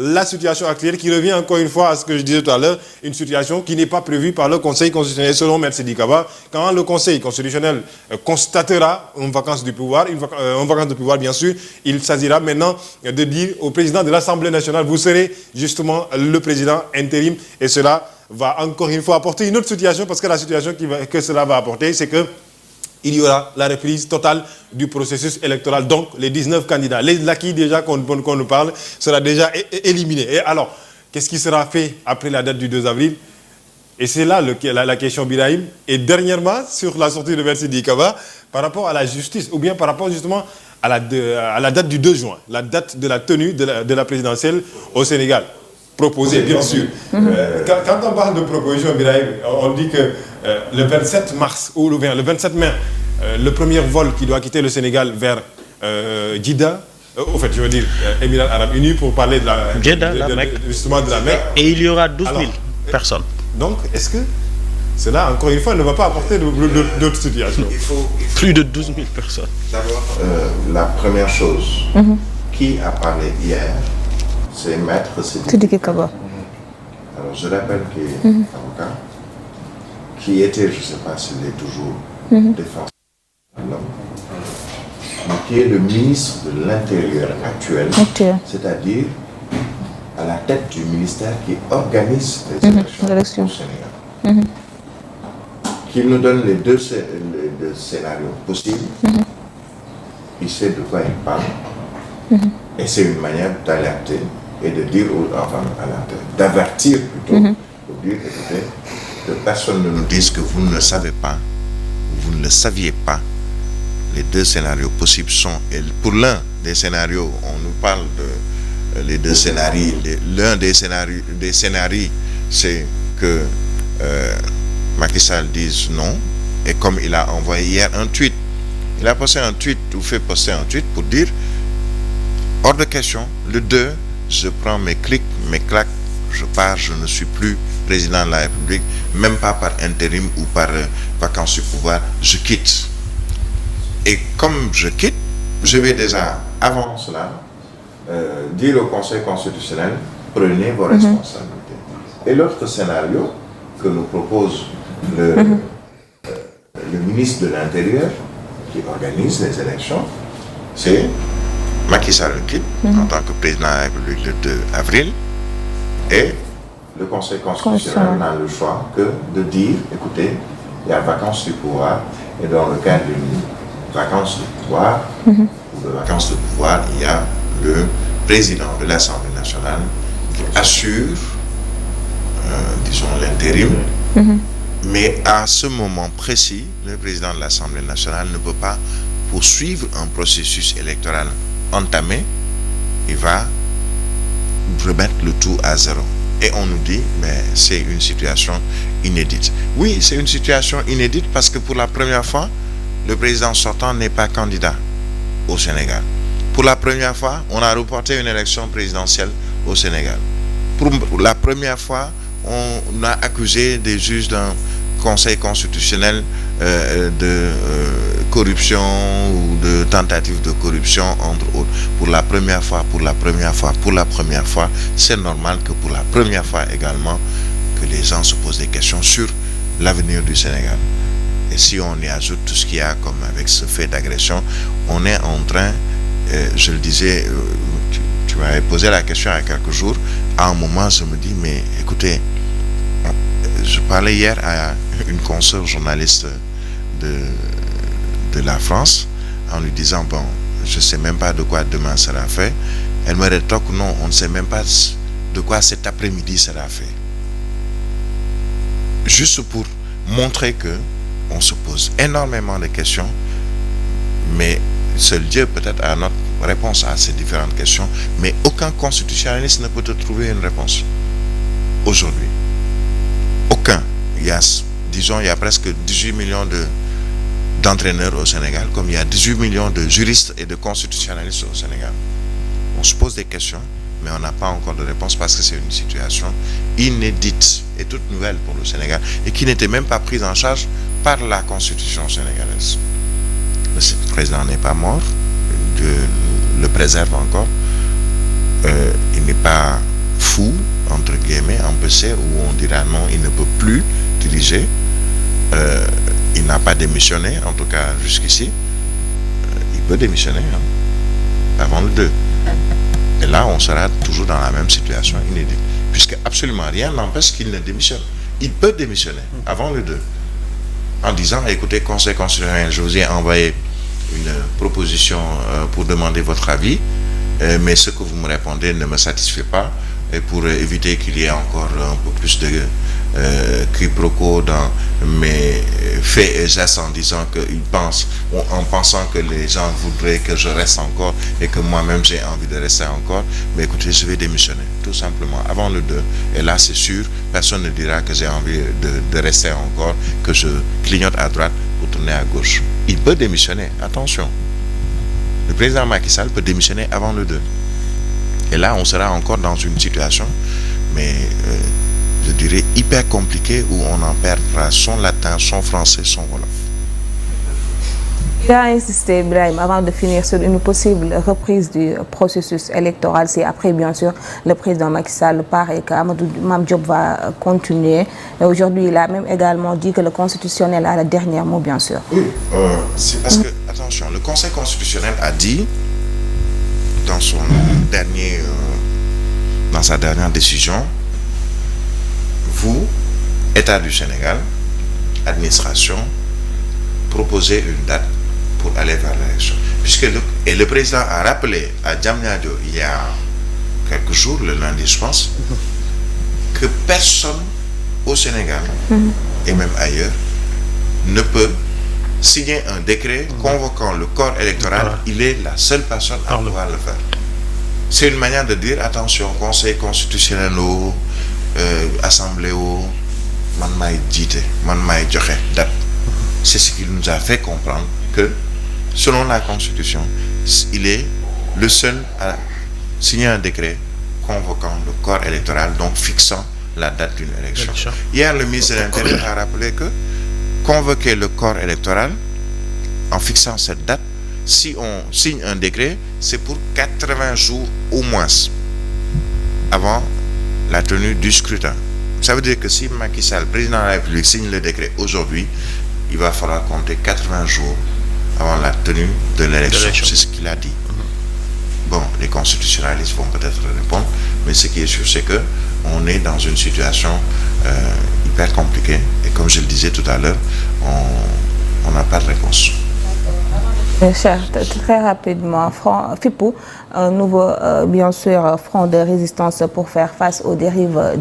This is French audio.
La situation actuelle qui revient encore une fois à ce que je disais tout à l'heure, une situation qui n'est pas prévue par le Conseil constitutionnel. Selon M. Sidi Kaba, quand le Conseil constitutionnel constatera une vacance du pouvoir, une vacance de pouvoir bien sûr, il s'agira maintenant de dire au président de l'Assemblée nationale, vous serez justement le président intérim, et cela va encore une fois apporter une autre situation, parce que la situation que cela va apporter, c'est que il y aura la reprise totale du processus électoral. Donc, les 19 candidats, les acquis déjà qu'on nous parle, sera déjà éliminé. Et alors, qu'est-ce qui sera fait après la date du 2 avril? Et c'est là la question, Birahim. Et dernièrement, sur la sortie de Merci Dikaba, par rapport à la justice, ou bien par rapport justement à la date du 2 juin, la date de la tenue de la présidentielle au Sénégal. Proposé, bien sûr. Quand on parle de proposition, Birahim, on dit que le 27 mars, ou le 27 mai, le premier vol qui doit quitter le Sénégal vers Djidda, au fait, je veux dire, Émirats Arabes Unis, pour parler de justement de la Mecque. Et il y aura 12 000 personnes. Donc, est-ce que cela, encore une fois, ne va pas apporter d'autres situations? Plus de 12 000 personnes. D'abord, la première chose, qui a parlé hier, c'est Maître Sidiki Kaba. Alors, je rappelle qu'il est avocat, qui était, je ne sais pas s'il est toujours défenseur de l'homme, mais qui est le ministre de l'Intérieur actuel, c'est-à-dire à la tête du ministère qui organise les élections au Sénégal. Qu'il nous donne les deux scénarios possibles. Il sait de quoi il parle. Et c'est une manière d'alerter et de dire, d'avertir plutôt, pour dire, écoutez, que personne ne nous dise que vous ne le savez pas, vous ne le saviez pas. Les deux scénarios possibles sont, et pour l'un des scénarios, on nous parle de les deux scénarios, l'un des scénarios, c'est que Macky Sall dise non, et comme il a envoyé hier un tweet, il a posté un tweet, ou fait poster un tweet pour dire, hors de question, le 2, je prends mes clics, mes claques, je pars, je ne suis plus président de la République, même pas par intérim ou par vacance du pouvoir, je quitte. Et comme je quitte, je vais déjà, avant cela, dire au Conseil constitutionnel, prenez vos responsabilités. Et l'autre scénario que nous propose le ministre de l'Intérieur, qui organise les élections, c'est Macky Sall quitte en tant que président de la République le 2 avril, et le Conseil constitutionnel n'a le choix que de dire, écoutez, il y a vacance du pouvoir, et dans le cadre d'une vacance du pouvoir, ou de vacance de pouvoir, il y a le président de l'Assemblée nationale qui assure, disons, l'intérim. Mais à ce moment précis, le président de l'Assemblée nationale ne peut pas poursuivre un processus électoral entamé. Il va remettre le tout à zéro. Et on nous dit, mais c'est une situation inédite. Oui, c'est une situation inédite parce que pour la première fois, le président sortant n'est pas candidat au Sénégal. Pour la première fois, on a reporté une élection présidentielle au Sénégal. Pour la première fois, on a accusé des juges d'un conseil constitutionnel de corruption ou de tentative de corruption, entre autres. Pour la première fois, c'est normal que pour la première fois également, que les gens se posent des questions sur l'avenir du Sénégal. Et si on y ajoute tout ce qu'il y a comme avec ce fait d'agression, on est en train, je le disais, tu m'avais posé la question il y a quelques jours, à un moment je me dis, mais écoutez, je parlais hier à une consoeur journaliste de la France, en lui disant, bon, je ne sais même pas de quoi demain sera fait. Elle me rétorque, non, on ne sait même pas de quoi cet après-midi sera fait. Juste pour montrer que on se pose énormément de questions, mais seul Dieu peut-être a notre réponse à ces différentes questions, mais aucun constitutionnaliste ne peut te trouver une réponse aujourd'hui. Aucun. Il y a presque 18 millions d'entraîneurs au Sénégal, comme il y a 18 millions de juristes et de constitutionnalistes au Sénégal. On se pose des questions, mais on n'a pas encore de réponse parce que c'est une situation inédite et toute nouvelle pour le Sénégal et qui n'était même pas prise en charge par la constitution sénégalaise. Le président n'est pas mort, Dieu le préserve encore. Il n'est pas fou, entre guillemets, en PC, où on dira non, il ne peut plus diriger. Il n'a pas démissionné, en tout cas jusqu'ici. Il peut démissionner avant le 2. Et là, on sera toujours dans la même situation inédite. Puisque absolument rien n'empêche qu'il ne démissionne. Il peut démissionner avant le 2. En disant, écoutez, Conseil constitutionnel, je vous ai envoyé une proposition pour demander votre avis, mais ce que vous me répondez ne me satisfait pas. Et pour éviter qu'il y ait encore un peu plus de quiproquos dans mes faits et gestes en disant qu'ils pensent, ou en pensant que les gens voudraient que je reste encore et que moi-même j'ai envie de rester encore, mais écoutez, je vais démissionner, tout simplement, avant le 2. Et là, c'est sûr, personne ne dira que j'ai envie de rester encore, que je clignote à droite pour tourner à gauche. Il peut démissionner, attention. Le président Macky Sall peut démissionner avant le 2. Et là, on sera encore dans une situation, mais je dirais hyper compliquée, où on en perdra son latin, son français, son wolof. Il a insisté, Ibrahim, avant de finir, sur une possible reprise du processus électoral. C'est après, bien sûr, le président Macky Sall part et qu'Amadou Mame Diop va continuer. Et aujourd'hui, il a même également dit que le constitutionnel a le dernier mot, bien sûr. Oui, c'est parce que, attention, le Conseil constitutionnel a dit, dans sa dernière décision, vous, État du Sénégal, administration, proposez une date pour aller vers l'élection. Et le président a rappelé à Diamniadio il y a quelques jours, le lundi je pense, que personne au Sénégal, et même ailleurs, ne peut signer un décret convoquant le corps électoral. Il est la seule personne à pouvoir le faire. C'est une manière de dire, attention, Conseil constitutionnel, Assemblée, man may jité, man may joxe date. C'est ce qu'il nous a fait comprendre que, selon la Constitution, il est le seul à signer un décret convoquant le corps électoral, donc fixant la date d'une élection. Hier, le ministre de l'Intérieur a rappelé que convoquer le corps électoral en fixant cette date, si on signe un décret, c'est pour 80 jours au moins avant la tenue du scrutin. Ça veut dire que si Macky Sall, président de la République, signe le décret aujourd'hui, il va falloir compter 80 jours avant la tenue de l'élection. C'est ce qu'il a dit. Bon, les constitutionnalistes vont peut-être répondre, mais ce qui est sûr, c'est que on est dans une situation hyper compliquée. Et comme je le disais tout à l'heure, on n'a pas de réponse. Cher, très rapidement, FIPU, un nouveau, bien sûr, front de résistance pour faire face aux dérives